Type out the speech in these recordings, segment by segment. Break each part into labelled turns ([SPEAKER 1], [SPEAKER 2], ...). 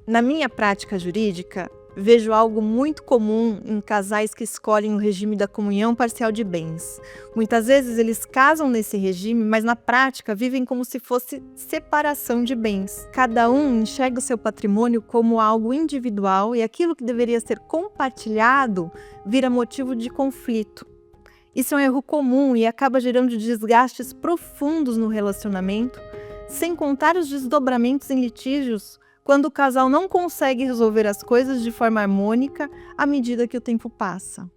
[SPEAKER 1] Na minha prática jurídica, vejo algo muito comum em casais que escolhem o regime da comunhão parcial de bens. Muitas vezes eles casam nesse regime, mas na prática vivem como se fosse separação de bens. Cada um enxerga o seu patrimônio como algo individual e aquilo que deveria ser compartilhado vira motivo de conflito. Isso é um erro comum e acaba gerando desgastes profundos no relacionamento, sem contar os desdobramentos em litígios quando o casal não consegue resolver as coisas de forma harmônica à medida que o tempo passa.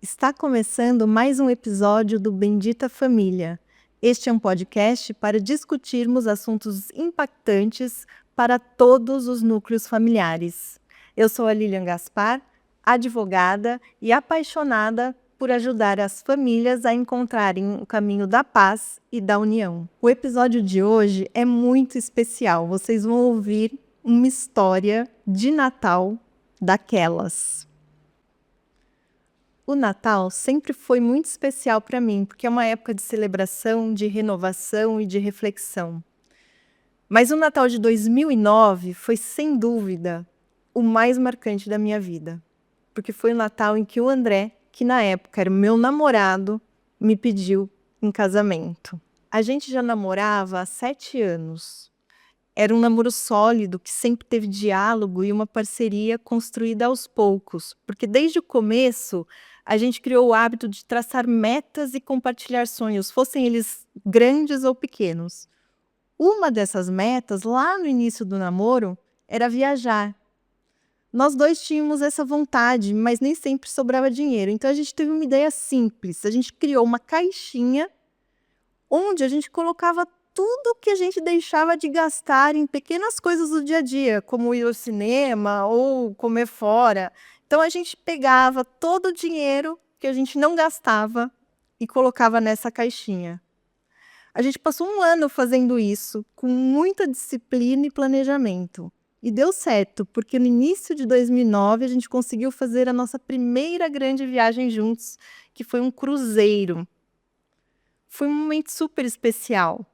[SPEAKER 1] Está começando mais um episódio do Bendita Família. Este é um podcast para discutirmos assuntos impactantes para todos os núcleos familiares. Eu sou a Lilian Gaspar, advogada e apaixonada por ajudar as famílias a encontrarem o caminho da paz e da união. O episódio de hoje é muito especial. Vocês vão ouvir uma história de Natal daquelas. O Natal sempre foi muito especial para mim, porque é uma época de celebração, de renovação e de reflexão. Mas o Natal de 2009 foi, sem dúvida, o mais marcante da minha vida, porque foi o Natal em que o André, que na época era o meu namorado, me pediu em casamento. A gente já namorava há 7 anos. Era um namoro sólido, que sempre teve diálogo e uma parceria construída aos poucos, porque desde o começo a gente criou o hábito de traçar metas e compartilhar sonhos, fossem eles grandes ou pequenos. Uma dessas metas, lá no início do namoro, era viajar. Nós dois tínhamos essa vontade, mas nem sempre sobrava dinheiro. Então a gente teve uma ideia simples. A gente criou uma caixinha onde a gente colocava tudo que a gente deixava de gastar em pequenas coisas do dia a dia, como ir ao cinema ou comer fora. Então a gente pegava todo o dinheiro que a gente não gastava e colocava nessa caixinha. A gente passou 1 ano fazendo isso, com muita disciplina e planejamento. E deu certo, porque no início de 2009 a gente conseguiu fazer a nossa primeira grande viagem juntos, que foi um cruzeiro. Foi um momento super especial,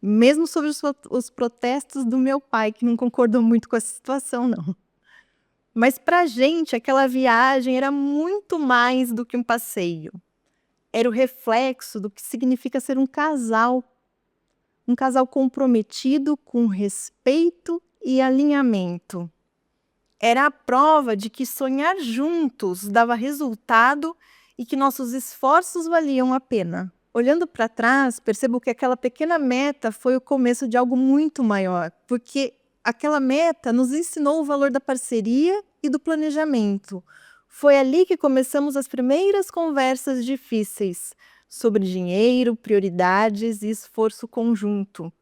[SPEAKER 1] mesmo sobre os protestos do meu pai, que não concordou muito com essa situação, não. Mas pra gente, aquela viagem era muito mais do que um passeio. Era o reflexo do que significa ser um casal comprometido com respeito e alinhamento. Era a prova de que sonhar juntos dava resultado e que nossos esforços valiam a pena. Olhando para trás, percebo que aquela pequena meta foi o começo de algo muito maior, porque aquela meta nos ensinou o valor da parceria e do planejamento. Foi ali que começamos as primeiras conversas difíceis sobre dinheiro, prioridades e esforço conjunto.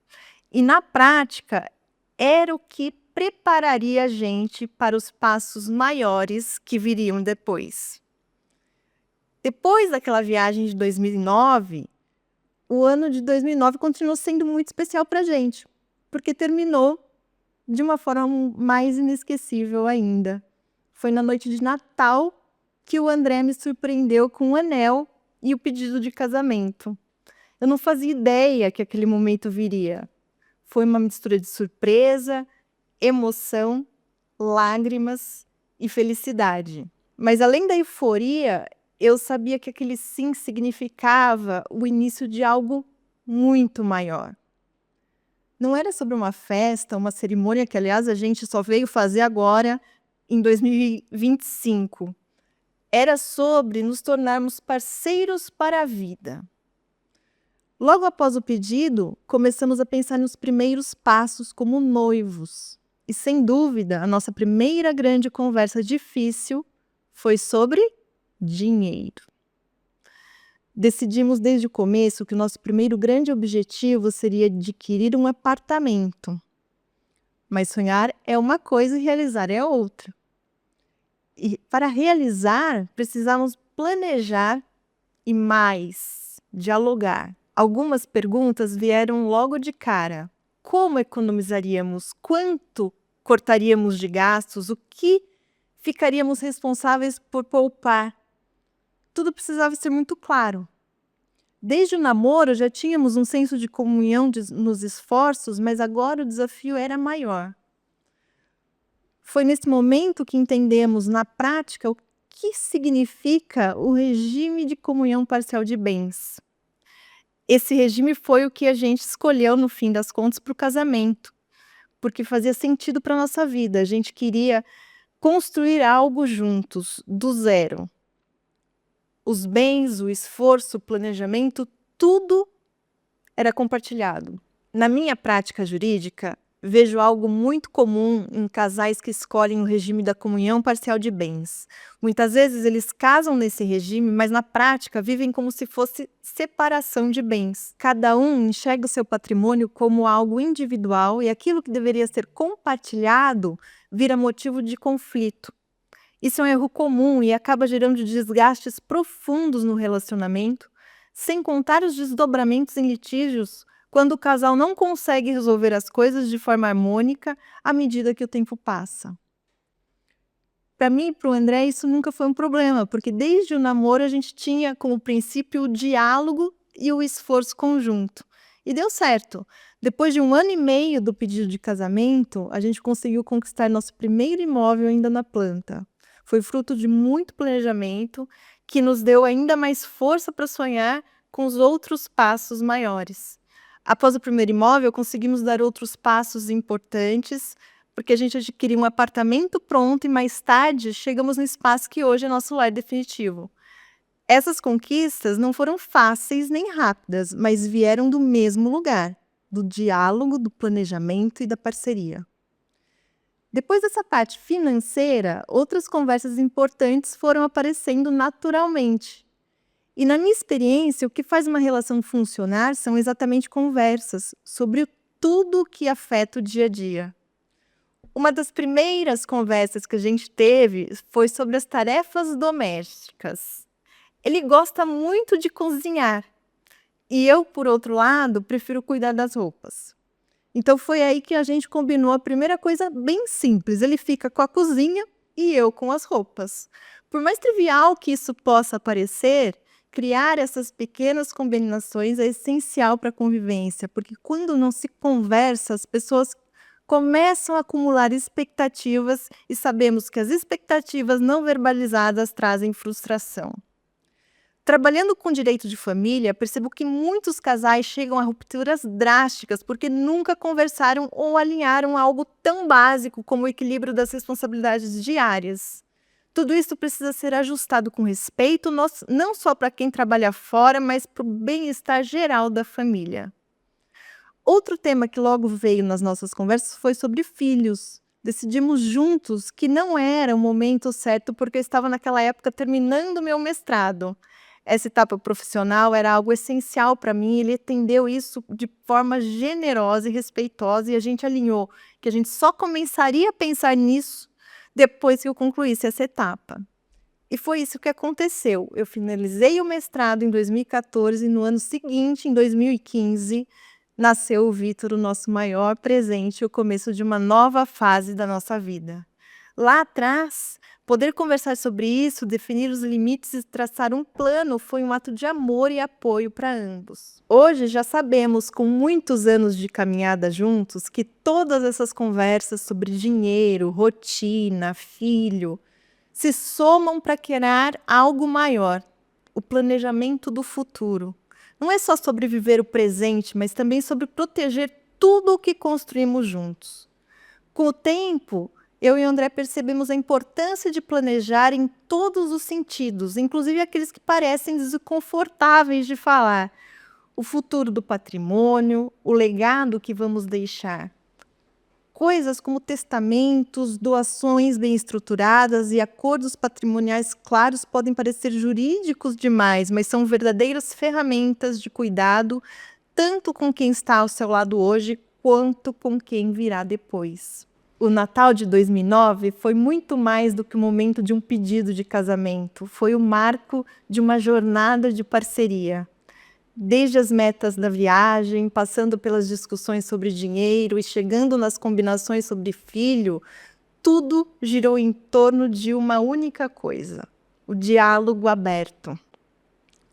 [SPEAKER 1] E na prática, era o que prepararia a gente para os passos maiores que viriam depois. Depois daquela viagem de 2009, o ano de 2009 continuou sendo muito especial para a gente, porque terminou de uma forma mais inesquecível ainda. Foi na noite de Natal que o André me surpreendeu com um anel e o pedido de casamento. Eu não fazia ideia que aquele momento viria. Foi uma mistura de surpresa, emoção, lágrimas e felicidade. Mas além da euforia, eu sabia que aquele sim significava o início de algo muito maior. Não era sobre uma festa, uma cerimônia que, aliás, a gente só veio fazer agora, em 2025. Era sobre nos tornarmos parceiros para a vida. Logo após o pedido, começamos a pensar nos primeiros passos como noivos. E, sem dúvida, a nossa primeira grande conversa difícil foi sobre dinheiro. Decidimos desde o começo que o nosso primeiro grande objetivo seria adquirir um apartamento. Mas sonhar é uma coisa e realizar é outra. E para realizar, precisamos planejar e mais, dialogar. Algumas perguntas vieram logo de cara. Como economizaríamos? Quanto cortaríamos de gastos? O que ficaríamos responsáveis por poupar? tudo precisava ser muito claro. Desde o namoro já tínhamos um senso de comunhão nos esforços, mas agora o desafio era maior. Foi nesse momento que entendemos na prática o que significa o regime de comunhão parcial de bens. Esse regime foi o que a gente escolheu, no fim das contas, para o casamento, porque fazia sentido para a nossa vida. A gente queria construir algo juntos, do zero. Os bens, o esforço, o planejamento, tudo era compartilhado. Na minha prática jurídica, vejo algo muito comum em casais que escolhem o regime da comunhão parcial de bens. Muitas vezes eles casam nesse regime, mas na prática vivem como se fosse separação de bens. Cada um enxerga o seu patrimônio como algo individual e aquilo que deveria ser compartilhado vira motivo de conflito. Isso é um erro comum e acaba gerando desgastes profundos no relacionamento, sem contar os desdobramentos em litígios quando o casal não consegue resolver as coisas de forma harmônica à medida que o tempo passa. Para mim e para o André isso nunca foi um problema, porque desde o namoro a gente tinha como princípio o diálogo e o esforço conjunto. E deu certo. Depois de 1 ano e meio do pedido de casamento, a gente conseguiu conquistar nosso primeiro imóvel ainda na planta. Foi fruto de muito planejamento que nos deu ainda mais força para sonhar com os outros passos maiores. Após o primeiro imóvel, conseguimos dar outros passos importantes, porque a gente adquiriu um apartamento pronto e mais tarde chegamos no espaço que hoje é nosso lar definitivo. Essas conquistas não foram fáceis nem rápidas, mas vieram do mesmo lugar, do diálogo, do planejamento e da parceria. Depois dessa parte financeira, outras conversas importantes foram aparecendo naturalmente. E na minha experiência, o que faz uma relação funcionar são exatamente conversas sobre tudo que afeta o dia a dia. Uma das primeiras conversas que a gente teve foi sobre as tarefas domésticas. Ele gosta muito de cozinhar e eu, por outro lado, prefiro cuidar das roupas. Então foi aí que a gente combinou a primeira coisa bem simples. Ele fica com a cozinha e eu com as roupas. Por mais trivial que isso possa parecer, criar essas pequenas combinações é essencial para a convivência, porque quando não se conversa, as pessoas começam a acumular expectativas e sabemos que as expectativas não verbalizadas trazem frustração. Trabalhando com direito de família, percebo que muitos casais chegam a rupturas drásticas porque nunca conversaram ou alinharam algo tão básico como o equilíbrio das responsabilidades diárias. Tudo isso precisa ser ajustado com respeito, não só para quem trabalha fora, mas para o bem-estar geral da família. Outro tema que logo veio nas nossas conversas foi sobre filhos. Decidimos juntos que não era o momento certo porque eu estava naquela época terminando meu mestrado. Essa etapa profissional era algo essencial para mim, ele entendeu isso de forma generosa e respeitosa e a gente alinhou que a gente só começaria a pensar nisso depois que eu concluísse essa etapa. E foi isso que aconteceu. Eu finalizei o mestrado em 2014 e no ano seguinte, em 2015, nasceu o Vitor, o nosso maior presente, o começo de uma nova fase da nossa vida. Lá atrás, poder conversar sobre isso, definir os limites e traçar um plano foi um ato de amor e apoio para ambos. Hoje já sabemos, com muitos anos de caminhada juntos, que todas essas conversas sobre dinheiro, rotina, filho, se somam para criar algo maior, o planejamento do futuro. Não é só sobre viver o presente, mas também sobre proteger tudo o que construímos juntos. Com o tempo, eu e o André percebemos a importância de planejar em todos os sentidos, inclusive aqueles que parecem desconfortáveis de falar. O futuro do patrimônio, o legado que vamos deixar. Coisas como testamentos, doações bem estruturadas e acordos patrimoniais claros podem parecer jurídicos demais, mas são verdadeiras ferramentas de cuidado, tanto com quem está ao seu lado hoje, quanto com quem virá depois. O Natal de 2009 foi muito mais do que o momento de um pedido de casamento, foi o marco de uma jornada de parceria. Desde as metas da viagem, passando pelas discussões sobre dinheiro e chegando nas combinações sobre filho, tudo girou em torno de uma única coisa: o diálogo aberto.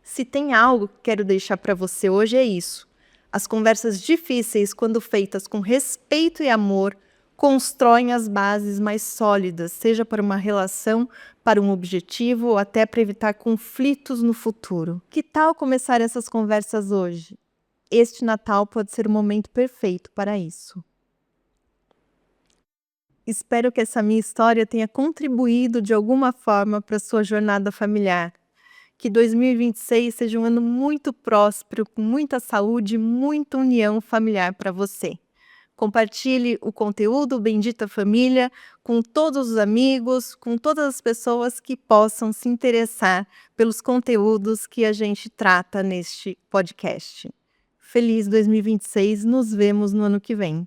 [SPEAKER 1] Se tem algo que quero deixar para você hoje é isso. As conversas difíceis, quando feitas com respeito e amor, constroem as bases mais sólidas, seja para uma relação, para um objetivo ou até para evitar conflitos no futuro. Que tal começar essas conversas hoje? Este Natal pode ser o momento perfeito para isso. Espero que essa minha história tenha contribuído de alguma forma para a sua jornada familiar. Que 2026 seja um ano muito próspero, com muita saúde e muita união familiar para você. Compartilhe o conteúdo Bendita Família com todos os amigos, com todas as pessoas que possam se interessar pelos conteúdos que a gente trata neste podcast. Feliz 2026, nos vemos no ano que vem.